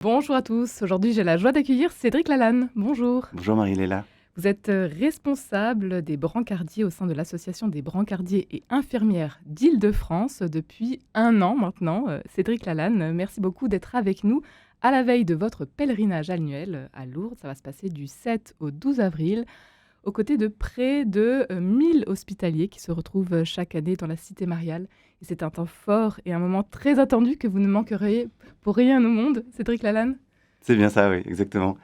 Bonjour à tous, aujourd'hui j'ai la joie d'accueillir Cédric Lalanne. Bonjour. Bonjour Marie-Léla. Vous êtes responsable des brancardiers au sein de l'association des brancardiers et infirmières d'Île-de-France depuis 1 an maintenant. Cédric Lalanne, merci beaucoup d'être avec nous à la veille de votre pèlerinage annuel à Lourdes. Ça va se passer du 7 au 12 avril, aux côtés de près de 1000 hospitaliers qui se retrouvent chaque année dans la cité mariale. Et c'est un temps fort et un moment très attendu que vous ne manqueriez pour rien au monde, Cédric Lalanne. C'est bien ça, oui, exactement.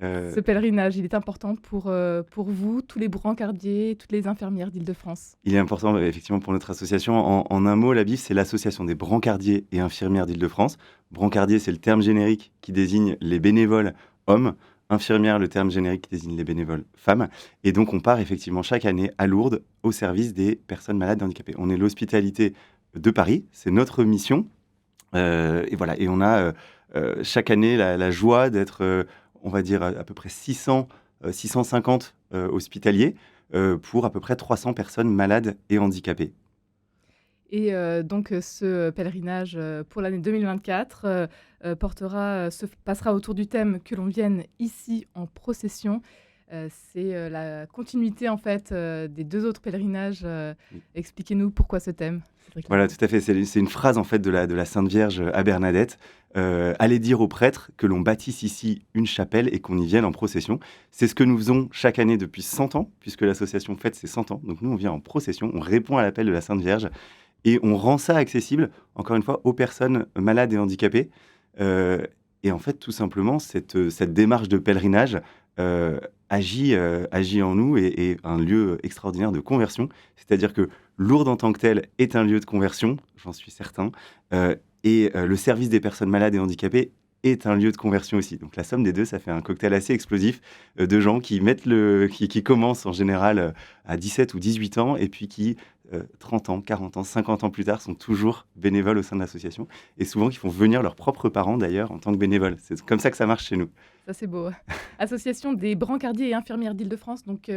Ce pèlerinage, il est important pour vous, tous les brancardiers, toutes les infirmières d'Île-de-France. Il est important, effectivement, pour notre association. En un mot, la BIF, c'est l'association des brancardiers et infirmières d'Île-de-France. Brancardier, c'est le terme générique qui désigne les bénévoles hommes. Infirmière, le terme générique qui désigne les bénévoles femmes. Et donc, on part effectivement chaque année à Lourdes au service des personnes malades et handicapées. On est l'hospitalité de Paris, c'est notre mission. Et voilà, et on a chaque année la joie d'être, on va dire, à peu près 650 hospitaliers pour à peu près 300 personnes malades et handicapées. Et donc ce pèlerinage pour l'année 2024 se passera autour du thème que l'on vienne ici en procession. C'est la continuité en fait des 2 autres pèlerinages. Oui. Expliquez-nous pourquoi ce thème, Cédric Voilà, Lalanne. tout à fait. C'est une phrase en fait de la Sainte Vierge à Bernadette. Allez dire aux prêtres que l'on bâtisse ici une chapelle et qu'on y vienne en procession. C'est ce que nous faisons chaque année depuis 100 ans, puisque l'association fête ses 100 ans. Donc nous, on vient en procession, on répond à l'appel de la Sainte Vierge et on rend ça accessible, encore une fois, aux personnes malades et handicapées. Euh, et en fait, tout simplement, cette démarche de pèlerinage agit en nous et est un lieu extraordinaire de conversion. C'est-à-dire que Lourdes en tant que telle est un lieu de conversion, j'en suis certain, le service des personnes malades et handicapées est un lieu de conversion aussi. Donc la somme des deux, ça fait un cocktail assez explosif de gens qui commencent en général à 17 ou 18 ans et puis qui, 30 ans, 40 ans, 50 ans plus tard, sont toujours bénévoles au sein de l'association et souvent qui font venir leurs propres parents d'ailleurs en tant que bénévoles. C'est comme ça que ça marche chez nous. Ça c'est beau. Association des brancardiers et infirmières d'Île-de-France, donc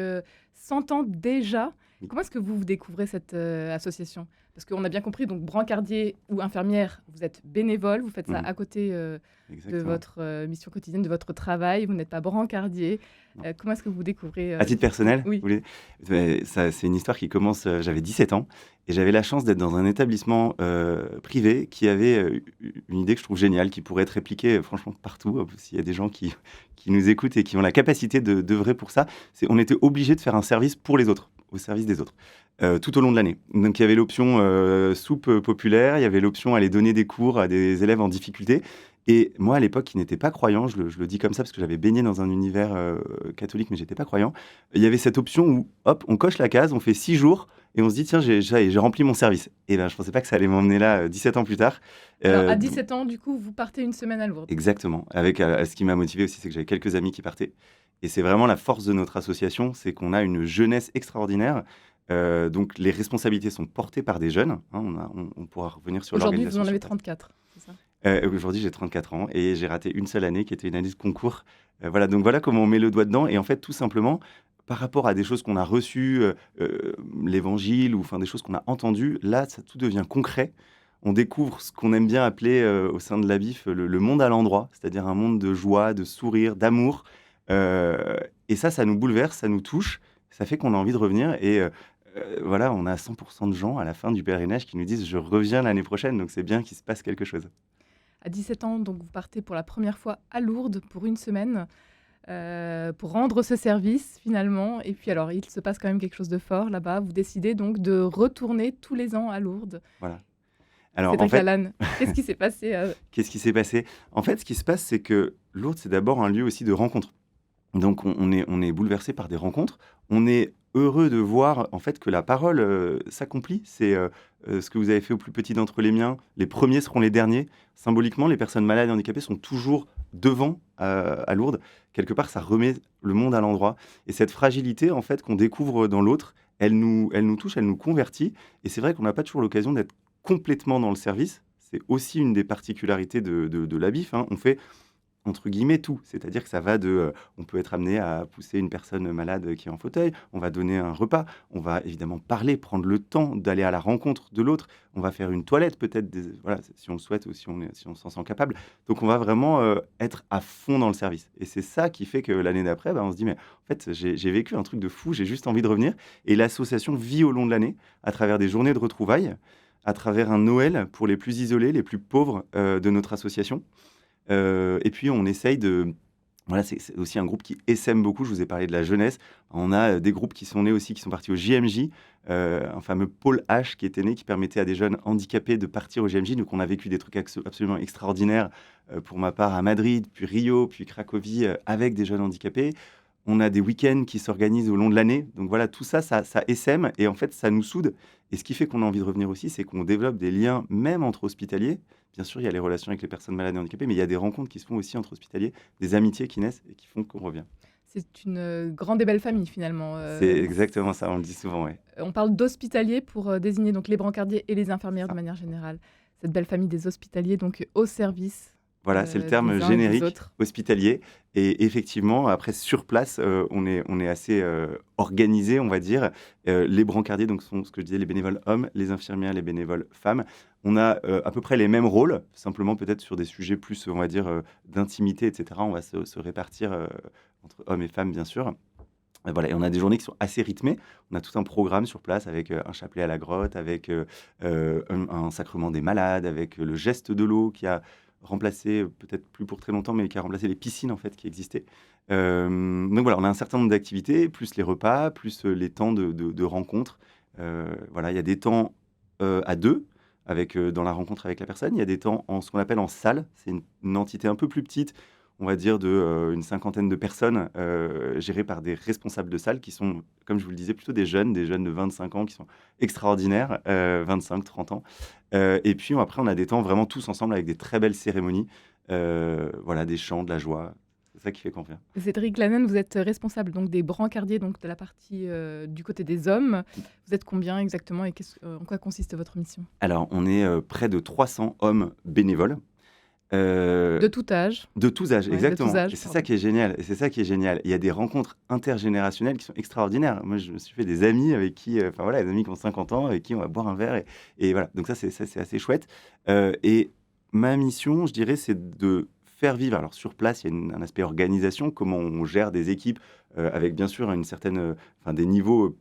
100 ans déjà. Oui. Comment est-ce que vous découvrez cette association? Parce qu'on a bien compris, donc brancardier ou infirmière, vous êtes bénévole, vous faites ça Mhm. à côté de Exactement. votre mission quotidienne, de votre travail, vous n'êtes pas brancardier. Non. Comment est-ce que vous découvrez À titre personnel, Oui, vous voulez c'est une histoire qui commence, j'avais 17 ans et j'avais la chance d'être dans un établissement privé qui avait une idée que je trouve géniale, qui pourrait être répliquée franchement partout, s'il y a des gens qui nous écoutent et qui ont la capacité d'œuvrer pour ça. On était obligé de faire un service pour les autres, au service des autres, tout au long de l'année. Donc il y avait l'option soupe populaire, il y avait l'option aller donner des cours à des élèves en difficulté. Et moi, à l'époque, qui n'étais pas croyant, je le dis comme ça parce que j'avais baigné dans un univers catholique, mais j'étais pas croyant. Il y avait cette option où, hop, on coche la case, on fait 6 jours, et on se dit, tiens, j'ai rempli mon service. Et ben, je pensais pas que ça allait m'emmener là 17 ans plus tard. alors à Donc, 17 ans, du coup, vous partez une semaine à Lourdes. exactement. Avec ce qui m'a motivé aussi, c'est que j'avais quelques amis qui partaient. Et c'est vraiment la force de notre association, c'est qu'on a une jeunesse extraordinaire. Donc les responsabilités sont portées par des jeunes, hein. On pourra revenir sur Aujourd'hui, vous l'organisation en sur avez place. 34, c'est ça? Aujourd'hui, j'ai 34 ans et j'ai raté une seule année qui était une année de concours. Voilà, donc voilà comment on met le doigt dedans. Et en fait, tout simplement, par rapport à des choses qu'on a reçues, l'évangile ou enfin des choses qu'on a entendues, là, ça tout devient concret. On découvre ce qu'on aime bien appeler au sein de la BIF le monde à l'endroit, c'est-à-dire un monde de joie, de sourire, d'amour. Et ça nous bouleverse, ça nous touche, ça fait qu'on a envie de revenir. Et voilà, on a 100% de gens à la fin du pèlerinage qui nous disent je reviens l'année prochaine, donc c'est bien qu'il se passe quelque chose. À 17 ans, donc vous partez pour la première fois à Lourdes pour une semaine pour rendre ce service finalement. Et puis alors, il se passe quand même quelque chose de fort là-bas. Vous décidez donc de retourner tous les ans à Lourdes. Voilà. Alors en Cédric fait, Lalanne, qu'est-ce qui s'est passé qu'est-ce qui s'est passé? En fait, ce qui se passe, c'est que Lourdes, c'est d'abord un lieu aussi de rencontre. Donc on est bouleversé par des rencontres. On est heureux de voir en fait que la parole s'accomplit. C'est ce que vous avez fait au plus petit d'entre les miens. Les premiers seront les derniers. Symboliquement, les personnes malades et handicapées sont toujours devant à Lourdes. Quelque part, ça remet le monde à l'endroit. Et cette fragilité en fait qu'on découvre dans l'autre, elle nous touche, elle nous convertit. Et c'est vrai qu'on n'a pas toujours l'occasion d'être complètement dans le service. C'est aussi une des particularités de la BIF, hein. On fait entre guillemets, tout. C'est-à-dire que ça va on peut être amené à pousser une personne malade qui est en fauteuil, on va donner un repas, on va évidemment parler, prendre le temps d'aller à la rencontre de l'autre, on va faire une toilette peut-être, voilà, si on le souhaite ou si on s'en sent capable. Donc on va vraiment être à fond dans le service. Et c'est ça qui fait que l'année d'après, on se dit, mais en fait, j'ai vécu un truc de fou, j'ai juste envie de revenir. Et l'association vit au long de l'année, à travers des journées de retrouvailles, à travers un Noël pour les plus isolés, les plus pauvres de notre association. Et puis on essaye de... Voilà, c'est aussi un groupe qui essaime beaucoup. Je vous ai parlé de la jeunesse. On a des groupes qui sont nés aussi, qui sont partis au JMJ, un fameux pôle H qui était né, qui permettait à des jeunes handicapés de partir au JMJ. Donc on a vécu des trucs absolument extraordinaires, pour ma part à Madrid, puis Rio, puis Cracovie, avec des jeunes handicapés. On a des week-ends qui s'organisent au long de l'année. Donc voilà, tout ça, ça essaime et en fait, ça nous soude. Et ce qui fait qu'on a envie de revenir aussi, c'est qu'on développe des liens, même entre hospitaliers. Bien sûr, il y a les relations avec les personnes malades et handicapées, mais il y a des rencontres qui se font aussi entre hospitaliers, des amitiés qui naissent et qui font qu'on revient. C'est une grande et belle famille finalement. C'est exactement ça, on le dit souvent, oui. On parle d'hospitaliers pour désigner donc les brancardiers et les infirmières Ça. de manière générale. Cette belle famille des hospitaliers, donc au service Voilà, c'est le terme des uns et des générique, autres. hospitalier. Et effectivement, après, sur place, on est assez organisé, on va dire. Les brancardiers, donc, sont ce que je disais, les bénévoles hommes, les infirmières, les bénévoles femmes. On a à peu près les mêmes rôles, simplement peut-être sur des sujets plus, on va dire, d'intimité, etc. On va se répartir entre hommes et femmes, bien sûr. Et voilà, et on a des journées qui sont assez rythmées. On a tout un programme sur place avec un chapelet à la grotte, avec un sacrement des malades, avec le geste de l'eau qui a remplacé, peut-être plus pour très longtemps, mais qui a remplacé les piscines en fait qui existaient. Donc voilà, on a un certain nombre d'activités, plus les repas, plus les temps de rencontres. Voilà, il y a des temps à deux, avec, dans la rencontre avec la personne. Il y a des temps en ce qu'on appelle en salle. C'est une entité un peu plus petite, on va dire une cinquantaine de personnes, gérées par des responsables de salle qui sont, comme je vous le disais, plutôt des jeunes de 25 ans qui sont extraordinaires, 25, 30 ans. Et puis après, on a des temps vraiment tous ensemble avec des très belles cérémonies, voilà, des chants, de la joie. C'est ça qui fait qu'on vient. Cédric Lannen, vous êtes responsable donc des brancardiers, donc de la partie du côté des hommes. Vous êtes combien exactement et en quoi consiste votre mission? Alors, on est près de 300 hommes bénévoles. De tout âge. De tous âges, Ouais, de exactement. tous âges, Et c'est pardon. ça qui est génial. Et c'est ça qui est génial. Il y a des rencontres intergénérationnelles qui sont extraordinaires. Moi, je me suis fait des amis avec qui, enfin voilà, des amis qui ont 50 ans, avec qui on va boire un verre. Et voilà. Donc ça, c'est assez chouette. Et ma mission, je dirais, c'est de faire vivre. Alors sur place, il y a un aspect organisation, comment on gère des équipes, avec bien sûr une certaine, enfin des niveaux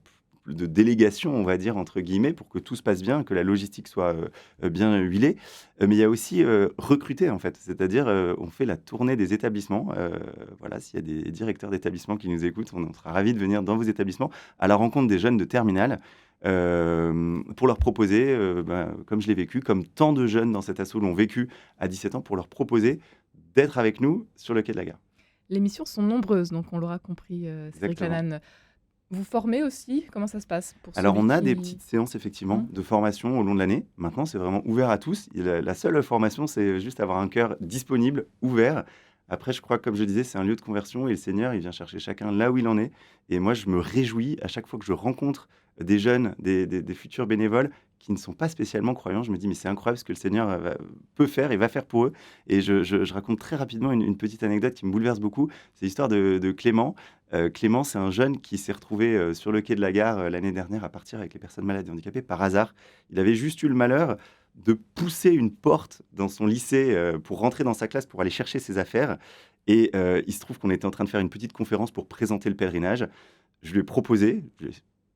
de délégation, on va dire, entre guillemets, pour que tout se passe bien, que la logistique soit bien huilée. Mais il y a aussi recruter, en fait. C'est-à-dire, on fait la tournée des établissements. Voilà, s'il y a des directeurs d'établissements qui nous écoutent, on sera ravis de venir dans vos établissements à la rencontre des jeunes de terminale, pour leur proposer, comme je l'ai vécu, comme tant de jeunes dans cet assaut l'ont vécu à 17 ans, pour leur proposer d'être avec nous sur le quai de la gare. Les missions sont nombreuses, donc on l'aura compris, Cédric Exactement. Lannen. Vous formez aussi? Comment ça se passe pour Alors, celui on a des qui... petites séances, effectivement, Mmh. de formation au long de l'année. Maintenant, c'est vraiment ouvert à tous. La seule formation, c'est juste avoir un cœur disponible, ouvert. Après, je crois, comme je disais, c'est un lieu de conversion et le Seigneur, il vient chercher chacun là où il en est. Et moi, je me réjouis à chaque fois que je rencontre des jeunes, des futurs bénévoles qui ne sont pas spécialement croyants. Je me dis, mais c'est incroyable ce que le Seigneur peut faire et va faire pour eux. Et je raconte très rapidement une petite anecdote qui me bouleverse beaucoup. C'est l'histoire de Clément. Clément, c'est un jeune qui s'est retrouvé sur le quai de la gare l'année dernière à partir avec les personnes malades et handicapées par hasard. Il avait juste eu le malheur de pousser une porte dans son lycée pour rentrer dans sa classe pour aller chercher ses affaires. Et il se trouve qu'on était en train de faire une petite conférence pour présenter le pèlerinage. Je lui ai proposé, je lui ai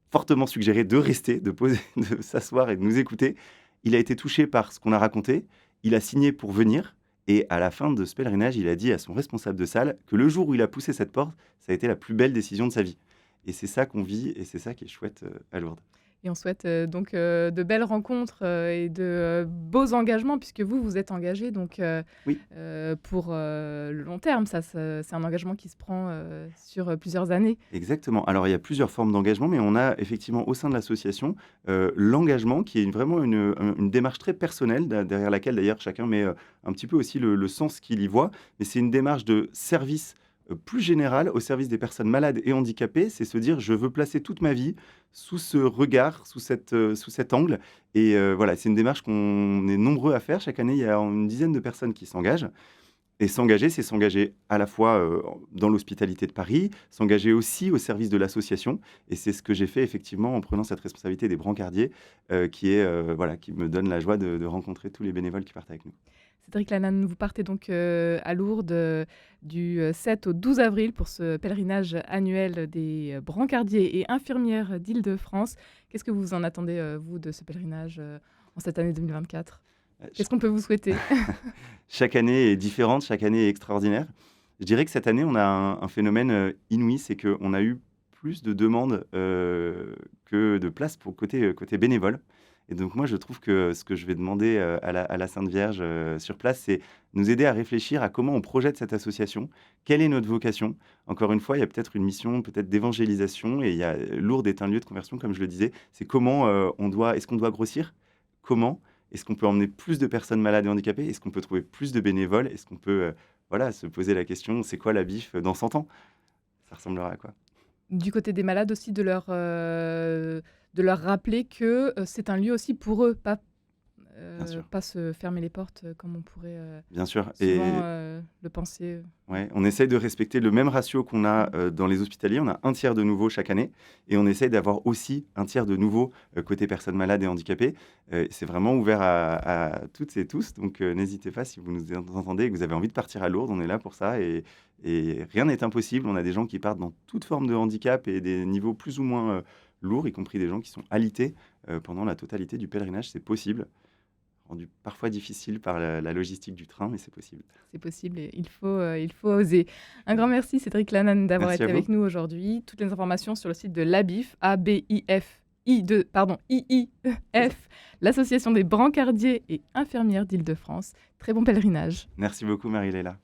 fortement suggéré de rester, de poser, de s'asseoir et de nous écouter. Il a été touché par ce qu'on a raconté. Il a signé pour venir. Et à la fin de ce pèlerinage, il a dit à son responsable de salle que le jour où il a poussé cette porte, ça a été la plus belle décision de sa vie. Et c'est ça qu'on vit et c'est ça qui est chouette à Lourdes. Et on souhaite donc de belles rencontres et de beaux engagements, puisque vous êtes engagé donc, Oui. pour le long terme. C'est un engagement qui se prend sur plusieurs années. Exactement. Alors, il y a plusieurs formes d'engagement, mais on a effectivement au sein de l'association l'engagement qui est vraiment une démarche très personnelle, derrière laquelle d'ailleurs chacun met un petit peu aussi le sens qu'il y voit. Mais c'est une démarche de service plus générale au service des personnes malades et handicapées. C'est se dire, je veux placer toute ma vie sous ce regard, sous cet angle. Et voilà, c'est une démarche qu'on est nombreux à faire. Chaque année, il y a une dizaine de personnes qui s'engagent. Et s'engager, c'est s'engager à la fois dans l'hospitalité de Paris, s'engager aussi au service de l'association. Et c'est ce que j'ai fait effectivement en prenant cette responsabilité des brancardiers, qui me donne la joie de rencontrer tous les bénévoles qui partent avec nous. Cédric Lalanne, vous partez donc à Lourdes du 7 au 12 avril pour ce pèlerinage annuel des brancardiers et infirmières d'Île-de-France. Qu'est-ce que vous en attendez, vous, de ce pèlerinage en cette année 2024 ? Qu'est-ce qu'on peut vous souhaiter ? Chaque année est différente, chaque année est extraordinaire. Je dirais que cette année, on a un phénomène inouï, c'est qu'on a eu plus de demandes que de places pour côté bénévole. Et donc moi, je trouve que ce que je vais demander à la Sainte Vierge sur place, c'est nous aider à réfléchir à comment on projette cette association, quelle est notre vocation. Encore une fois, il y a peut-être une mission peut-être d'évangélisation, et Lourdes est un lieu de conversion, comme je le disais. C'est comment est-ce qu'on doit grossir ? Comment ? Est-ce qu'on peut emmener plus de personnes malades et handicapées ? Est-ce qu'on peut trouver plus de bénévoles ? Est-ce qu'on peut se poser la question, c'est quoi la BIF dans 100 ans ? Ça ressemblera à quoi ? Du côté des malades aussi, de leur rappeler que c'est un lieu aussi pour eux, Bien sûr. pas se fermer les portes comme on pourrait Bien sûr. souvent le penser. Ouais, on essaye de respecter le même ratio qu'on a dans les hospitaliers. On a un tiers de nouveaux chaque année, et on essaye d'avoir aussi un tiers de nouveaux côté personnes malades et handicapées. C'est vraiment ouvert à toutes et tous, donc n'hésitez pas si vous nous entendez et que vous avez envie de partir à Lourdes, on est là pour ça, et rien n'est impossible. On a des gens qui partent dans toute forme de handicap et des niveaux plus ou moins lourds, y compris des gens qui sont alités pendant la totalité du pèlerinage. C'est possible, rendu parfois difficile par la logistique du train, mais c'est possible. C'est possible et il faut oser. Un grand merci Cédric Lalanne d'avoir Merci été à vous. avec nous aujourd'hui. Toutes les informations sur le site de l'ABIF, ABIF, IIF, l'association des brancardiers et infirmières d'Île-de-France. Très bon pèlerinage. Merci beaucoup Marie-Léla.